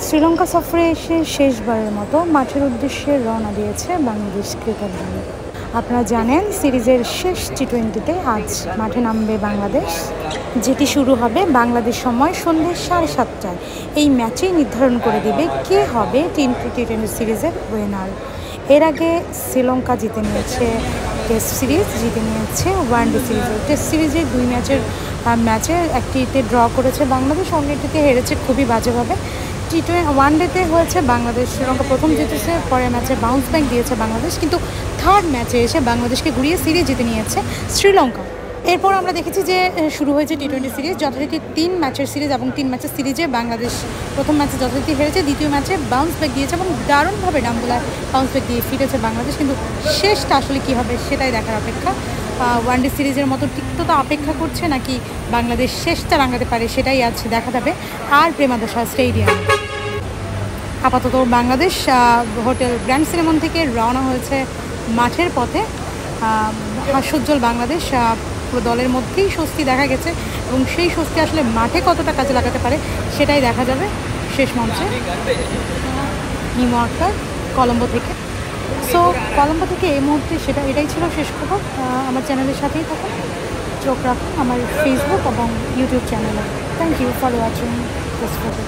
শ্রীলঙ্কা সফরে এসে শেষবারের মতো মাঠের উদ্দেশ্যে রওনা দিয়েছে বাংলাদেশ ক্রিকেট দল। আপনারা জানেন সিরিজের শেষ টি-20তে আজ মাঠে নামবে বাংলাদেশ, যেটি শুরু হবে বাংলাদেশ সময় সন্ধ্যে 7:30টায়। এই ম্যাচেই নির্ধারণ করে দেবে কে হবে টি-20 সিরিজের উইনার। এর আগে শ্রীলঙ্কা জিতে নিয়েছে টেস্ট সিরিজ, জিতে নিয়েছে ওয়ানডে সিরিজও। টেস্ট সিরিজের 2 ম্যাচে একটিতে ড্র করেছে বাংলাদেশ, অন্যটিতে হেরেছে খুবই বাজেভাবে। ওয়ানডেতে হয়েছে বাংলাদেশ শ্রীলঙ্কা প্রথম জিতেছে, পরের ম্যাচে বাউন্স ব্যাক দিয়েছে বাংলাদেশ, কিন্তু থার্ড ম্যাচে এসে বাংলাদেশকে ঘুরিয়ে সিরিজ জিতে নিয়েছে শ্রীলঙ্কা। এরপর আমরা দেখেছি যে শুরু হয়েছে টি-20 সিরিজ, যথারীতি 3 ম্যাচের সিরিজ এবং 3 ম্যাচের সিরিজে বাংলাদেশ প্রথম ম্যাচে যথারীতি হেরেছে, দ্বিতীয় ম্যাচে বাউন্স ব্যাক দিয়েছে এবং দারুণভাবে ডাম্বুলায় বাউন্স ব্যাক দিয়ে ফিরেছে বাংলাদেশ। কিন্তু শেষটা আসলে কী হবে সেটাই দেখার অপেক্ষা। ওয়ানডে সিরিজের মতো তিক্ততা অপেক্ষা করছে নাকি বাংলাদেশ শেষটা রাঙাতে পারে সেটাই আজ দেখা যাবে আর প্রেমাদশা স্টেডিয়াম। আপাতত বাংলাদেশ হোটেল গ্র্যান্ড সিনেমন থেকে রওনা হয়েছে মাঠের পথে। হাস্যোজ্জ্বল বাংলাদেশ দলের মধ্যেই স্বস্তি দেখা গেছে এবং সেই স্বস্তি আসলে মাঠে কতটা কাজে লাগাতে পারে সেটাই দেখা যাবে শেষ মঞ্চে। হিমু আক্তার, কলম্বো থেকে। সো কলম্বো থেকে এই মুহূর্তে এটাই ছিল শেষ খবর। আমার চ্যানেলের সাথেই থাকুন, চোখ রাখুন আমার ফেসবুক এবং ইউটিউব চ্যানেলে। Thank you for watching this video.